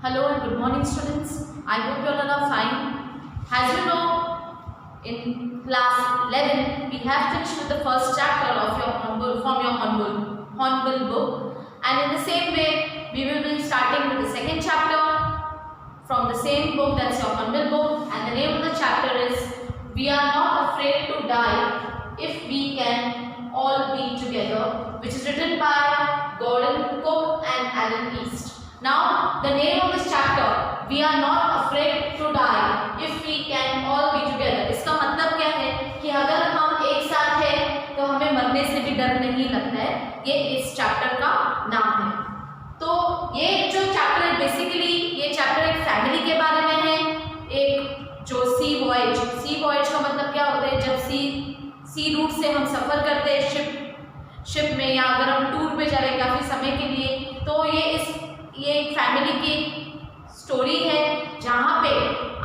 Hello and good morning, students. I hope you all are fine. As you know, in class 11, we have finished with the first chapter of your Hornbill book, and in the same way, we will be starting with the second chapter from the same book, that's your Hornbill book, and the name of the chapter is "We Are Not Afraid to Die If We Can All Be Together," which is written by Gordon Cook and Alan East. Now, the name of this chapter, "We Are Not Afraid to Die If We Can All Be Together." इसका मतलब क्या है कि अगर हम एक साथ हैं तो हमें मरने से भी डर नहीं लगता है। ये इस चैप्टर का नाम है। तो ये जो चैप्टर है, बेसिकली ये चैप्टर एक फैमिली के बारे में है। एक जो सी वॉयज का मतलब क्या होता है, जब सी रूट से हम सफ़र करते हैं शिप में, या अगर हम टूर पे जा रहे हैं काफ़ी समय के लिए, तो ये एक फैमिली की स्टोरी है जहाँ पे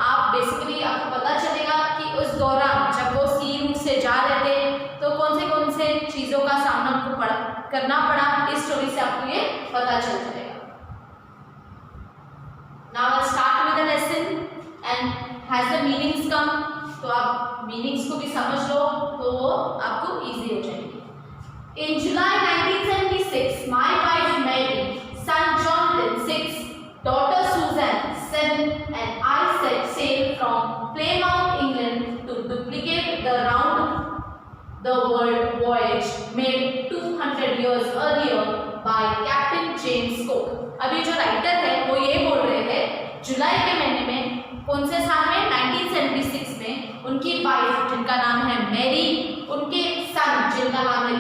आप बेसिकली आपको पता चलेगा कि उस दौरान जब वो सी रूट से जा रहे थे तो कौन से चीज़ों का सामना उनको करना पड़ा। इस स्टोरी से आपको ये पता चल जाएगा। Now I'll start with the lesson and has the meanings come, तो आप मीनिंग्स को भी समझ लो तो वो आपको इजी हो जाएगी। In July 1976, my wife Mary, son Jonathan 6, daughter Susan 7, and I sailed from Plymouth, England to duplicate the round-the-world voyage made 200 years earlier by Captain James Cook. अभी जो राइटर है वो ये बोल रहे हैं, जुलाई के महीने में कौन से साल में, 1976 में, उनकी वाइफ जिनका नाम है मैरी, उनके सन जिनका नाम है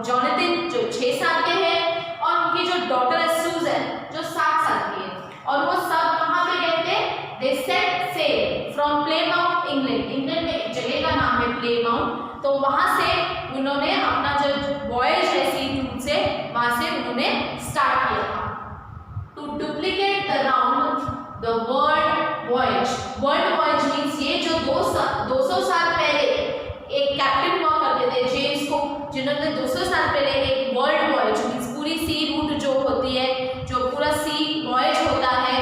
जॉनथन जो 6 साल के हैं, और उनकी जो डॉटर है सूजन जो 7 साल की है, और वो सब कहाँ पे गए थे? दे सेट सेल फ्रॉम प्लेमाउथ, इंग्लैंड में एक जगह का नाम है प्लेमाउथ। तो वहाँ से उन्होंने अपना जो वॉयज है सी रूट से, वहाँ से उन्होंने स्टार्ट किया था to duplicate the round the world voyage. World voyage means ये जो 200 साल पहले एक कैप्टन हुआ करते थे जेम्स कुक, जिन्होंने 200 साल पहले एक वर्ल्ड वॉयज मीन्स पूरी सी रूट जो होती है, जो पूरा सी वॉयज होता है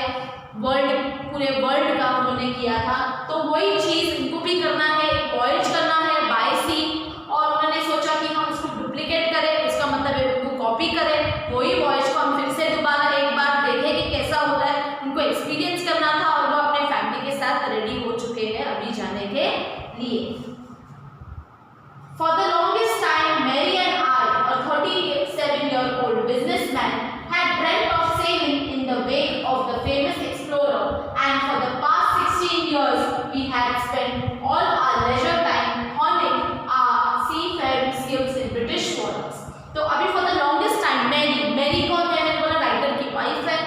पूरे वर्ल्ड का उन्होंने किया था। तो वही चीज़ इनको भी करना है, एक वॉयज करना है बाय सी, और उन्होंने सोचा कि हम उसको डुप्लीकेट करें, इसका मतलब है उनको कॉपी करें, वही वॉयज को हम फिर से दोबारा एक बार देखें कि कैसा होता है। उनको एक्सपीरियंस करना था और वो अपने फैमिली के साथ रेडी हो चुके हैं अभी जाने के लिए। For the longest time, Mary and I, a 37-year-old businessman, had dreamt of sailing in the wake of the famous explorer, and for the past 16 years, we had spent all our leisure time honing our seafaring skills in British waters. तो अभी for the longest time, Mary कौन है? मैंने बोला writer की wife है,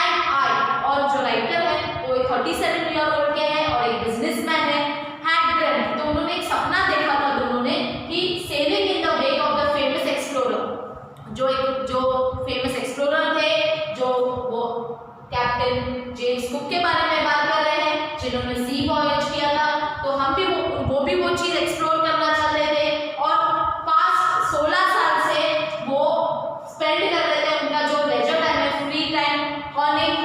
and I, और जो राइटर है वो 37-year-old के हैं और एक बिजनेसमैन है, had dreamt, तो उन्होंने एक सपना देखा था दोनों ने कि selling in the wake of the famous explorer, जो फेमस एक्सप्लोरर थे, जो वो कैप्टन जेम्स कुक के बारे में बात कर रहे हैं, जिन्होंने सी वॉयज किया था। तो हम भी वो चीज़ एक्सप्लोर करना चाहते थे, और पास्ट 16 साल से वो स्पेंड कर रहे थे उनका जो लेजर टाइम है, free time, honing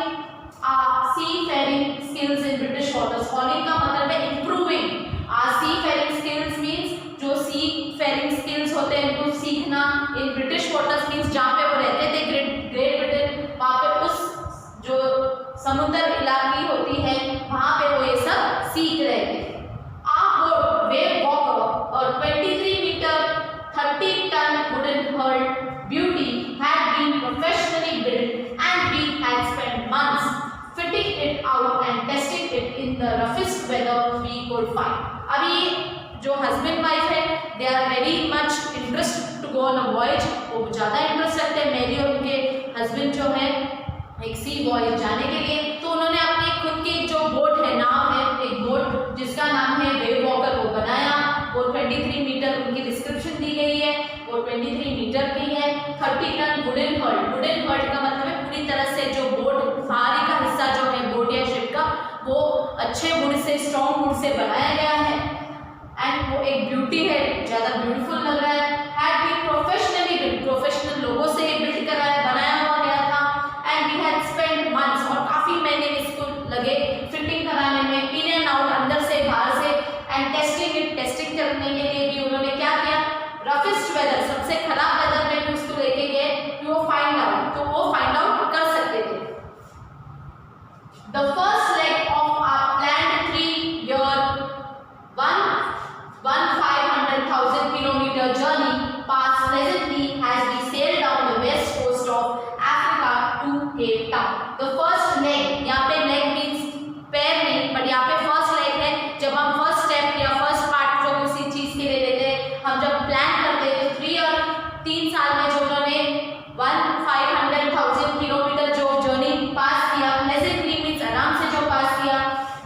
seafaring skills in British waters. Honing का मतलब है improving seafaring skills means जो सी फेयरिंग स्किल्स होते हैं उनको सीखना इन ब्रिटिश वाटर्स मीन्स जहाँ पे वो रहते थे ग्रेट ब्रिटेन, वहाँ पे उस जो समुद्र इलाकी होती है वहाँ पे वो ये सब सीख रहे थे। Our wave walker, और 23 metre 30 ton wooden hull beauty had been professionally built, and we had spent months fitting it out and testing it in the roughest weather we could find. अभी जो हस्बैंड वाइफ है, they are very much interest to go on a voyage, वो ज़्यादा interest रखते हैं मेरी और उनके हस्बैंड जो है एक सी वॉयज जाने के लिए। तो उन्होंने अपनी खुद की जो बोट है, नाव है, एक बोट जिसका नाम है वेव वॉकर, वो बनाया। वो 23 मीटर उनकी डिस्क्रिप्शन दी गई है, वो 23 मीटर की है। 30 टन वुडन हर्ड का मतलब है पूरी तरह से जो बोट बाहरी का हिस्सा जो है बोट या शिप का, वो अच्छे would say, strong would say बनाया गया है, एंड वो एक ब्यूटी है, ज़्यादा ब्यूटीफुल लग रहा है। Had been professionally build, professional लोगों से बिल्ड कराया बनाया हुआ गया था, and we had spend months, और काफ़ी महीने सबसे खराब वेदर में भी उसको लेके गए कि वो फाइंड आउट, तो वो फाइंड आउट कर सकते थे। The first leg of our planned 3-year 1,500,000 kilometer journey passed pleasantly as we sailed down the west coast of Africa to Cape Town. The first leg, यहाँ पे leg means पैर नहीं, but यहाँ पे first leg है। जब हम first step या फर्स्ट पार्ट जो किसी चीज के लिए लेते हैं, हम जब प्लान करते हैं तो 3 साल में जो उन्होंने 1,500,000 किलोमीटर जो जर्नी पास किया, प्लेजेंटली मीन्स आराम से जो पास किया।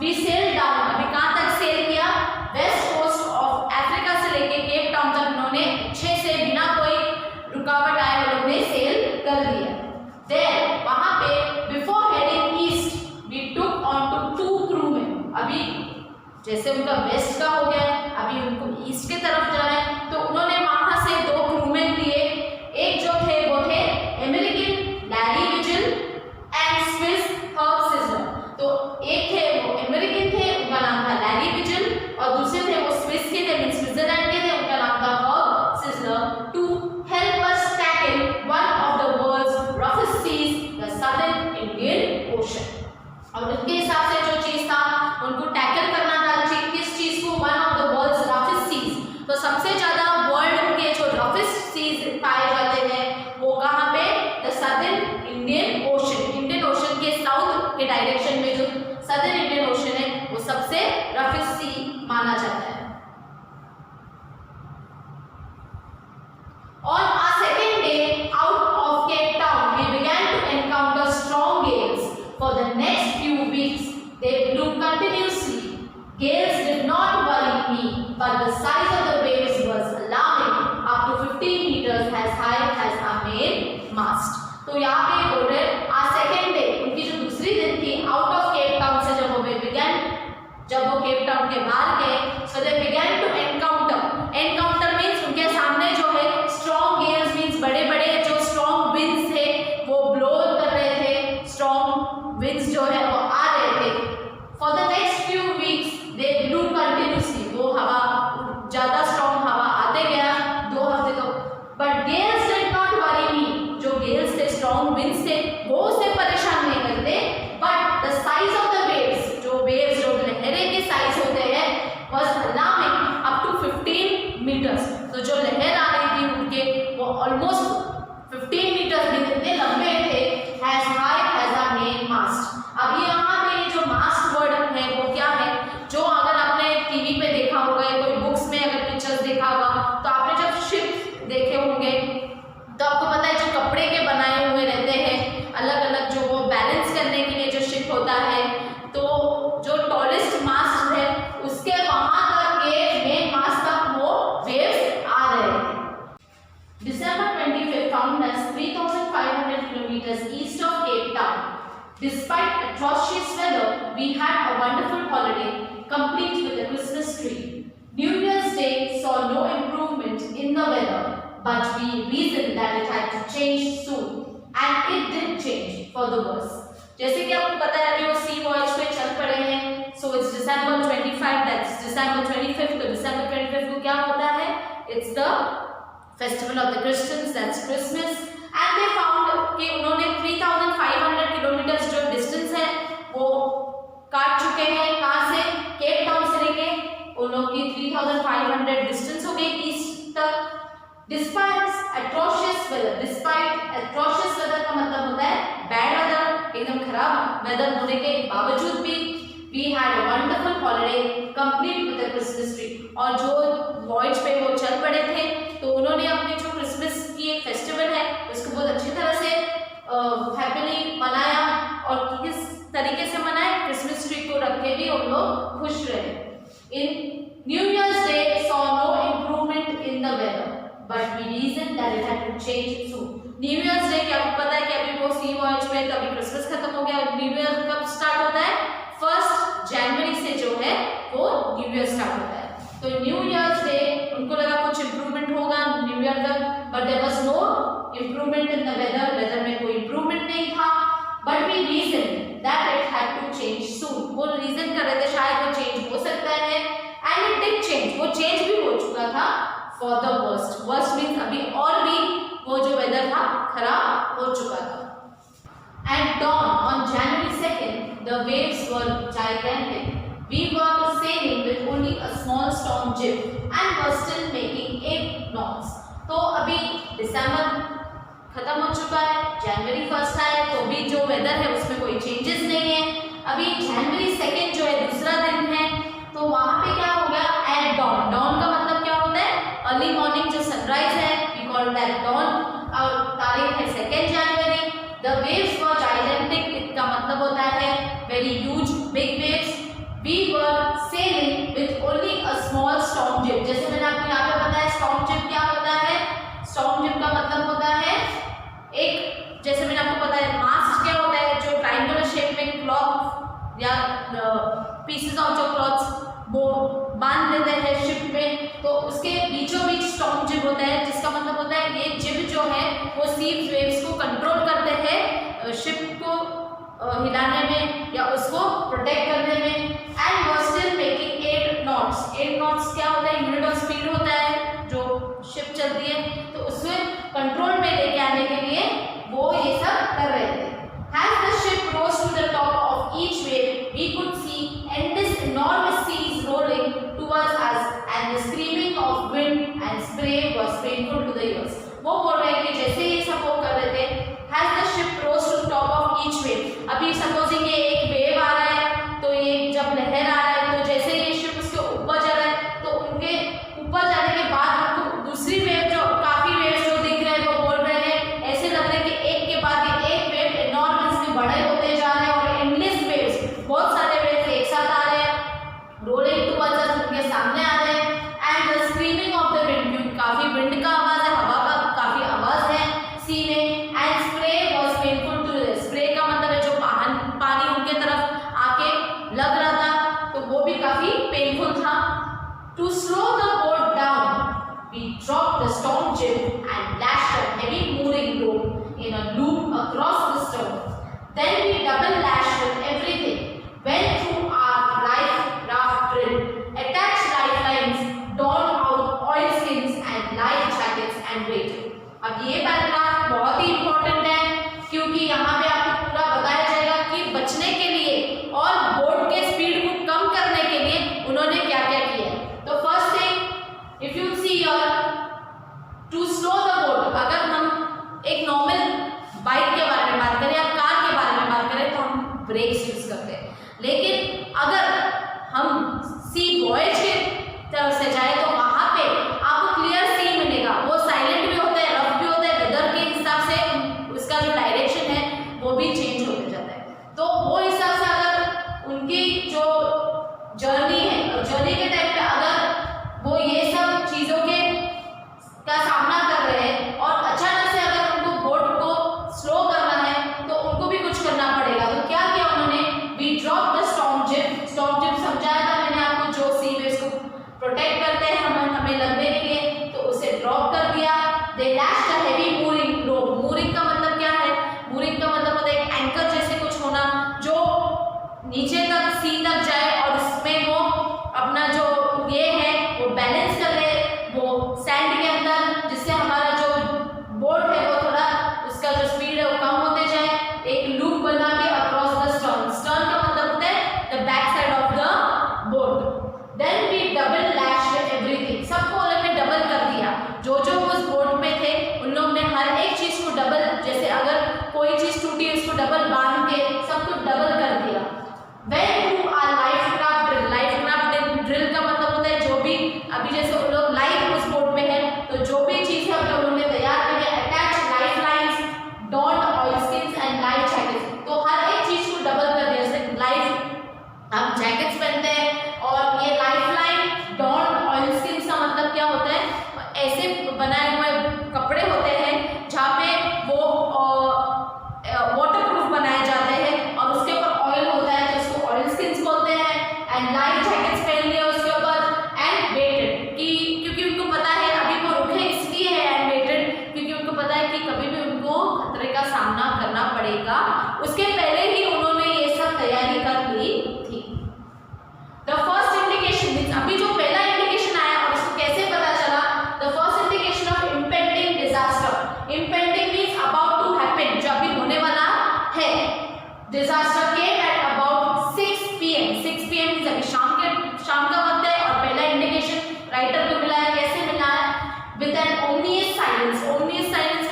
वी सेल डाउन, अभी कहाँ तक सेल किया? वेस्ट कोस्ट ऑफ अफ्रीका से लेके केप टाउन तक उन्होंने अच्छे से बिना कोई रुकावट आए वो लोग ने सेल कर दिया। देन वहाँ पे before heading east we took on two 2 crewmen. अभी जैसे उनका वेस्ट का हो गया, अभी उनको ईस्ट की तरफ जाना है, तो उन्होंने वहाँ से 2 क्रूमेन लिए। एक जो थे वो थे American Larry vigil and Swiss herb sizzler. तो एक थे वो अमेरिकन थे, उनका नाम था लैरी विजिल, और दूसरे थे वो स्विस के थे, स्विट्जरलैंड के थे, उनका नाम था Herb Sizzler. To help us tackle one of the world's roughest seas, the Southern Indian Ocean. और उनके हिसाब से जो चीज था उनको टैकल करना था, किस चीज को? One of the world's roughest seas. तो सबसे ज्यादा वर्ल्ड के जो रफेस्ट सीज पाए जाते हैं वो कहाँ पे? The Southern Indian ocean. Indian ocean के साउथ के डायरेक्शन में जो सदर्न इंडियन ओशन है वो सबसे रफेस्ट सी माना जाता है। On our second day out of Cape Town, we began to encounter strong gales. For the next few weeks, they blew continuously. Gales did not worry me, but the size of the waves was alarming, up to 15 meters as high as our main mast. तो यहाँ पे बोल रहे our second day, उनकी जो दूसरी दिन थी out of Cape Town से जब वो केप टाउन के बाहर गए, so they began to encounter. Encounter means उनके सामने जो है strong gales means बड़े-बड़े जो strong winds थे वो blow कर रहे थे, strong winds जो है वो आ रहे थे। For the next few weeks they blew continuously. वो हवा ज़्यादा strong हवा आते गया 2 हफ्ते तक। But gales did not worry me. जो gales थे, strong winds थे, वो उसे परेशान नहीं करते। But the size of the waves, जो waves जो लहरें के size होते हैं, was alarming, up to 15 meters. तो जो लहर आ रही थी उनके वो almost 15 meters भी इतने लंबे थे, as high as our main mast. अब यहाँ पे जो mast word है वो क्या है? जो अगर आपने टीवी पे देखा होगा या कोई बुक्स में अगर पिक्चर्स देखा होगा, तो आपने जब शिप देखे होंगे तो आपको पता है जो कपड़े के बनाए हुए रहते हैं अलग अलग, जो वो बैलेंस करने के लिए जो शिप होता है, तो जो टॉलेस्ट मास्ट है उसके वहां तक के मेन मास्ट तक वो वेव्स आ रहे हैं। December 25 found us 3,500 kilometers east of Cape Town. Despite atrocious weather, we had a wonderful holiday, complete with a Christmas tree. New Year's Day saw no improvement in the weather, but we reasoned that it had to change soon, and it did change for the worse. जैसे कि आपको पता है अभी वो सी voyage पे चल पड़े हैं, so it's December 25, that's December 25th, तो December 25th को क्या होता है? It's the festival of the Christians, that's Christmas, and they found कि उन्होंने 3,500 किलोमीटर जो डिस्टेंस है वो काट चुके हैं। कहाँ से? केप टाउन से लेके उन लोग की 3,500 डिस्टेंस हो गई ईस्ट तक। Despite atrocious weather, despite atrocious weather का मतलब होता है bad weather, एकदम खराब weather होने के बावजूद भी we had a wonderful holiday, complete with a Christmas tree. और जो voyage पे वो चल पड़े थे तो उन्होंने अपने जो क्रिसमस की एक फेस्टिवल है उसको बहुत अच्छी तरह से हैप्पीली मनाया। और किस तरीके से मनाया? क्रिसमस ट्री को रख के भी उन लोग खुश रहे। In New Year's Day saw no improvement in the weather, but we reasoned that it had to change soon. New Year's Day क्या आपको पता है कि अभी वो सी वॉयज में, तो अभी क्रिसमस खत्म हो गया। न्यू ईयर कब स्टार्ट होता है? 1 जनवरी से जो है वो न्यू ईयर स्टार्ट होता है। तो न्यू ईयर्स डे उनको लगा कुछ इम्प्रूवमेंट होगा न्यू ईयर तक, but there was no improvement in the weather. Weather में कोई इम्प्रूवमेंट नहीं था, but we reason that it had to change soon. वो रीजन कर रहे थे शायद वो चेंज हो सकता है, एंड इट डिड चेंज। वो चेंज भी हो चुका था for the worst. Worst means अभी और भी वो जो वेदर था खराब हो चुका था. At dawn on January 2nd, the waves were gigantic. We were sailing with only a small storm jib and were still making 8 knots. तो अभी दिसंबर खत्म हो चुका है, जनवरी 1 है, तो भी जो वेदर है उसमें कोई चेंजेस नहीं है. अभी जनवरी 2 जो है दूसरा दिन है, तो वहाँ पे क्या हो गया? At dawn. डॉन का मतलब क्या होता है? अर्ली मॉर्निंग जो सनराइज है, वी कॉल दैट डॉन. और तारीख है 2 जनवरी. The waves were gigantic. इसका मतलब होता है very huge, big waves. We were sailing with only a small storm jib. जैसे मैंने आपको यहाँ पे बताया स्टॉर्म जिप क्या होता है. स्टॉर्म जिप का मतलब होता है एक, जैसे मैंने आपको बताया मास्ट क्या होता है, जो ट्रायंगुलर शेप में क्लॉथ या पीसेस ऑफ जो क्लॉथ्स वो बांध देते हैं शिप में, तो उसके बीचों बीच स्टॉर्म जिप होता है, जिसका मतलब होता है ये जिप जो है वो सी वेव्स को कंट्रोल करते हैं, शिप को हिलाने में या उसको प्रोटेक्ट करने में. And were still making 8 knots. 8 knots क्या होता है? यूनिट ऑफ स्पीड होता है जो शिप चलती है, तो उसमें कंट्रोल में लेके आने के लिए वो ये सब कर रहे थे. As the ship rose to the top of each wave, we could see endless enormous seas rolling towards us, and the screaming of wind and spray was painful to the ears. वो बोल रहे हैं कि जैसे ये सब वो कर रहे थे, as the ship rose to the top of each wave. अभी सपोजिंग ये एक वेव आ रहा है, तो ये जब लहर आ रहा है, तो जैसे ये शिप उसके ऊपर जा रहा है, तो उनके ऊपर जाने के बाद उनको दूसरी वेव जो काफी वेव जो दिख रहे हैं वो बोल रहे हैं, ऐसे लग रहा है कि एक के बाद एक वेव एनॉर्मसली बड़े होते जा रहे हैं और एंडलेस वेव्स, बहुत सारे वेव्स एक साथ आ रहे हैं, रोलिंग टुवर्ड्स अस, उनके सामने आ रहे हैं. And the screaming of the wind. काफी विंड का आवाज है, हवा का काफी आवाज है सी में. And spray was painful to the. Spray का मतलब है जो पानी उनके तरफ आके लग रहा था, तो वो भी काफी पेनफुल था. To slow the boat down, we dropped the storm jib and lashed a heavy mooring rope in a loop across the stern. Then we double lashed with everything, went through our life raft drill, attached lifelines, donned out oilskins and life jackets and waited. अब ये paragraph बहुत ही important है, क्योंकि यहाँ पे आपको पूरा बताया जाएगा कि बचने के लिए और बोट के स्पीड को कम करने के लिए उन्होंने क्या क्या किया. तो first thing, if you see your to slow the boat, अगर हम एक नॉर्मल बाइक के बारे में बात करें या कार के बारे में बात करें तो हम ब्रेक्स यूज करते हैं, लेकिन अगर हम सी वॉयज की तरफ से जाए तो वहाँ पे आपको क्लियर सी मिलेगा. वो साइलेंट भी होता है, रफ भी होता है, वेदर के हिसाब से उसका जो डायरेक्शन है वो भी चेंज होते जाता है. तो वो हिसाब से अगर उनकी जो जर्नी है, जर्नी के टाइम पे अगर वो ये सब चीज़ों के का सामना कर रहे हैं और अचानक से अगर उनको बोट को स्लो करना है तो उनको भी कुछ करना पड़ेगा. तो क्या किया उन्होंने? We drop the storm jib. Storm jib समझाया था मैंने आपको, जो सी वेव्स को प्रोटेक्ट करते हैं हमें लगने के लिए, तो उसे ड्रॉप कर दिया. They lashed a heavy mooring rope. Mooring का मतलब क्या है? मूरिंग का मतलब होता है एक एंकर जैसे कुछ होना जो नीचे तक सी तक जाए और उसमें वो अपना जो ये है वो बैलेंस कर ले वो सैंड के अंदर, जिससे हमारा जो बोट है वो थोड़ा उसका जो स्पीड है वो कम होते जाए. एक लूप बना के अक्रॉस द स्टर्न. स्टर्न का मतलब होता है the back side of the boat. Then we double lashed everything. सबको उन्होंने डबल कर दिया. जो उस बोट में थे उन लोगों ने हर एक चीज को डबल, जैसे अगर कोई चीज टूटी उसको डबल बांध के सब कुछ डबल कर दिया. When 6 PM मींस अभी शाम का वक्त है और पहला इंडिकेशन राइटर को मिला है। कैसे मिला है? With an ominous silence. Ominous silence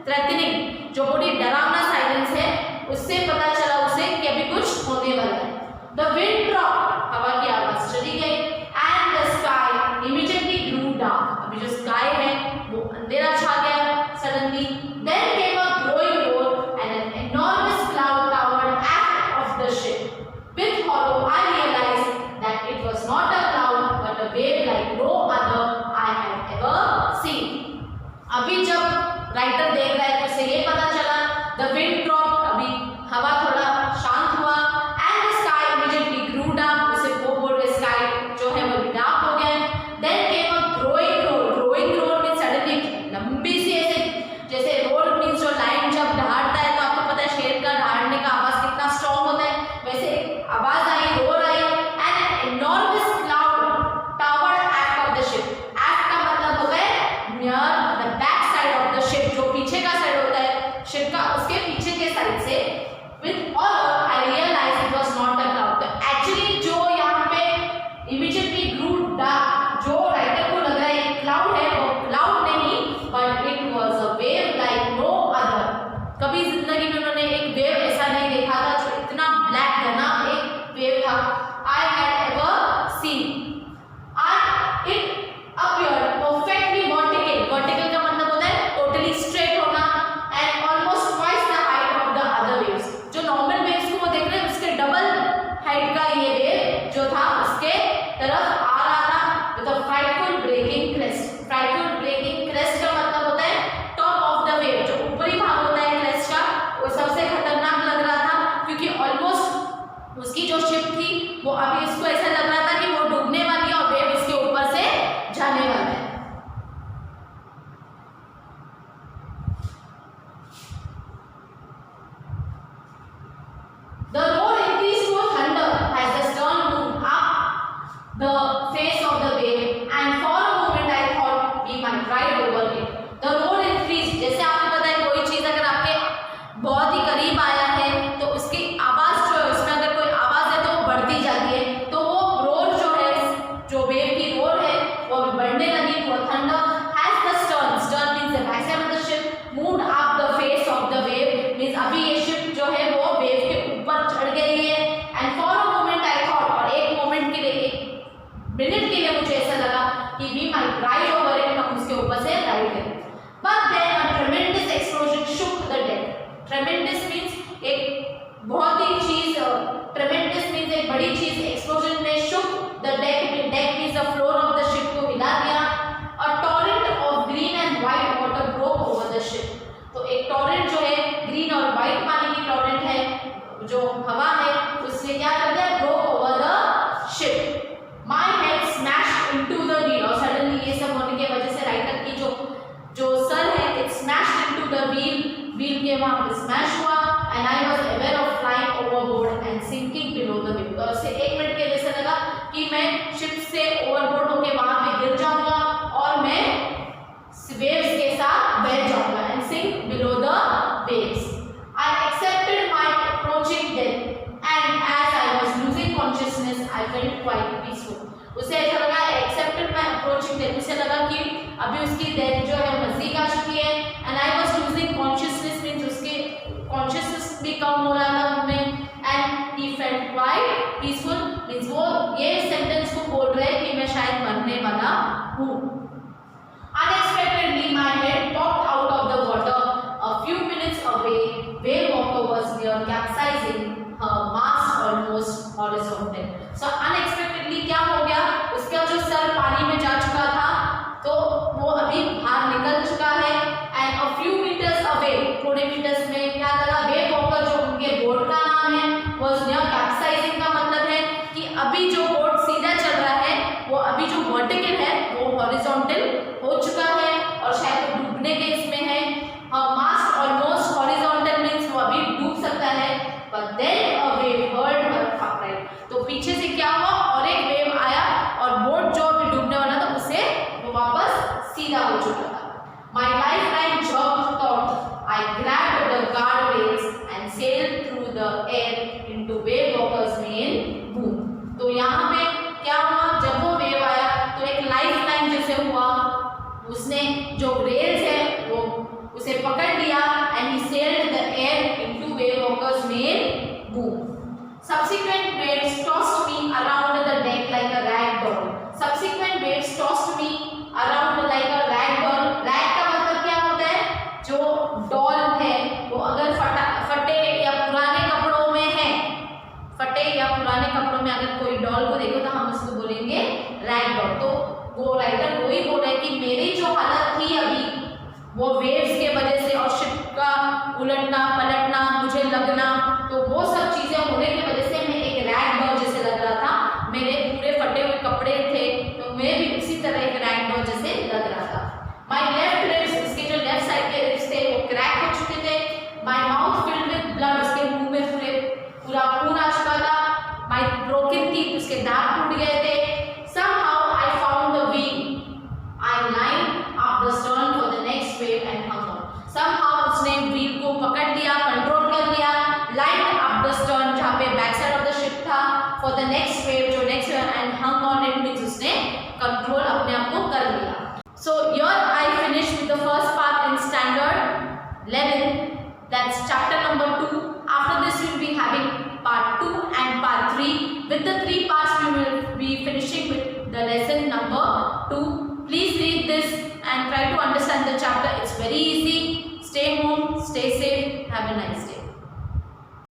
threatening, जो बड़ी डरावना साइलेंस है, उससे पता चला उसे कि अभी कुछ होने वाला है। द विंड ड्रॉप, हवा की आवाज चली गई, and the sky immediately grew dark. अभी जो स्काई है वो अंधेरा छा गया suddenly. Then came a growing roar and an enormous cloud toward aft of the ship. With horror, I realized that it was not a cloud but a wave like no other I had ever seen. अभी जब writer देख रहा है तो उसे ये पता चला द विंड ड्रॉप, अभी हवा थोड़ा शांत हुआ, and the sky immediately grew dark. उसे वो बोल रहे स्काई जो है वो डार्क हो गया। Then came a growing roar. Growing roar means suddenly लंबी सी ऐसे, जैसे रोर मींस जो लाइन जब दहाड़ता है तो आपको पता है शेर का दहाड़ने का आवाज कितना स्ट्रॉन्ग होता है, वैसे आवाज आई, रोर आई, and enormous cloud towered aft of the ship. Aft का मतलब होता है near the back side of the ship, जो पीछे का साइड होता है शिप का, उसके पीछे के साइड से। With all I realize it was not a cloud. तो एक्चुअली जो यहाँ पे इमीडिएटली ग्रू डार्क, जो राइटर को लग रहा है एक क्लाउड है, वो क्लाउड नहीं but it was a wave like no other. कभी जिंदगी में उन्होंने एक वेव ऐसा नहीं देखा था जो इतना ब्लैक घना एक वेव था I had ever seen. It appeared perfectly vertical. Vertical का मतलब होता है totally straight होना, and almost twice the height of the other waves. जो normal waves को वो देख रहे हैं उसके डबल हाइट का ये वेव जो था उसके तरफ आ रहा था with a frightful breaking crest. Frightful breaking crest का मतलब होता है top of the wave, जो ऊपरी भाग होता है crest का, वो सबसे खतरनाक लग रहा था क्योंकि ऑलमोस्ट उसकी जो शिप थी वो अभी इसको ऐसा लग रहा था कि वो डूबने वाली है और वेव इसके ऊपर से जाने वाला है। The roar increased to thunder as the stern moved up the face of the wave, and for a moment I thought we might ride over it. The roar increased. जैसे आपको पता है कोई चीज अगर आपके बहुत ही करीब आया है तो उसकी आवाज जो है, उसमें अगर कोई आवाज है तो वो बढ़ती जाती है, तो वो रोर जो है, जो वेव की रोर है वो बढ़ने लगी। वो thunder has the stern, stern means the back side of the ship, moved up the face of the wave means अभी ये शिप जो है वो वेव के ऊपर चढ़ गई है। And for a moment I thought, और एक मोमेंट के लिए, एक मिनट के लिए मुझे ऐसा लगा कि we might ride over it, हम उसके ऊपर से राइड करें। But then a tremendous explosion shook the deck. Tremendous means एक बहुत ही चीज, ट्रेमेंडस मींस एक बड़ी चीज, एक्सप्लोजन ने shook the deck. Deck means the floor of the ship को हिला दिया। A torrent of green and white water broke over the ship. तो एक टॉरेंट जो है ग्रीन और व्हाइट पानी की टॉरेंट है, जो हवा है, उसने क्या कर दिया, broke over the ship. My head smashed into the wheel. और सडनली ये सब होने की वजह से राइटर की जो सर है it smashed into the wheel, wheel के वहां पे स्मैश हुआ, and I was aware of flying overboard and sinking below the wave. और उससे एक मिनट के जैसे लगा कि मैं शिप से ओवरबोर्ड होके वहां पे गिर जाऊंगा और मैं वेव्स के साथ बह जाऊंगा, and sink below the waves. I accepted my approaching death, and as I was losing consciousness I felt quite peaceful. उसे ऐसा लगा, एक्सेप्टेड माय अप्रोचिंग डेथ, उसे लगा कि अभी उसकी डेथ जो है नजदीक आ चुकी है। And I was losing consciousness means उसके कॉन्शियसनेस भी कम हो रहा था उनमें, and he felt quite peaceful means वो ये सेंटेंस को बोल रहे हैं कि मैं शायद मरने वाला हूँ। Unexpectedly, my head popped out of the water a few minutes away. Wave walker was near capsizing, her mast almost horizontal. So unexpectedly क्या हो गया, उसका जो सर पानी में जा चुका था तो वो अभी बाहर निकल चुका है। And a few meters away, थोड़े मीटर्स में क्या लगा, वेव वॉकर जो उनके बोट का नाम है was near capsizing का मतलब है कि अभी जो बोट सीधा चल रहा है वो अभी जो वर्टिकल है Subsequent waves tossed me around the deck like a rag doll. Subsequent waves tossed me around like a rag doll. Rag का मतलब क्या होता है? जो डॉल है वो अगर फटे या पुराने कपड़ों में है, फटे या पुराने कपड़ों में अगर कोई डॉल को देखो तो हम उसको बोलेंगे रैग डॉल। तो वो राइटर वही बोल रहा है कि मेरी जो हालत थी अभी वो वेव्स के वजह से और शिप का उलटना पलटना, मुझे लगना, तो वो सब चीजें होने की वजह से मैं एक रैग डॉल जैसे लग रहा था। मेरे पूरे फटे हुए कपड़े थे तो मैं भी उसी तरह एक रैग डॉल जैसे लग रहा था। माई लेफ्ट रिब्स, इसके जो लेफ्ट साइड के रिब्स थे वो क्रैक हो चुके थे। My mouth filled with blood, उसके मुंह में पूरा खून आ चुका था। माई ब्रोकन टीथ, उसके दांत टूट गए थे। Somehow I found the wheel. I lined up the stern for the next wave and hung on. Somehow उसने व्हील को पकड़ लिया, कंट्रोल कर लिया, lined up the stern जहाँ पे back side of the ship था, for the next wave, जो next wave, and hung on it means उसने कंट्रोल अपने आप को कर लिया। So here I finished with the first part in standard 11. That's chapter number 2. After this we will be having part 2 and part 3. With the 3 parts we will be finishing with the lesson number 2. Please read this and try to understand the chapter. It's very easy. Stay home, stay safe. Have a nice day.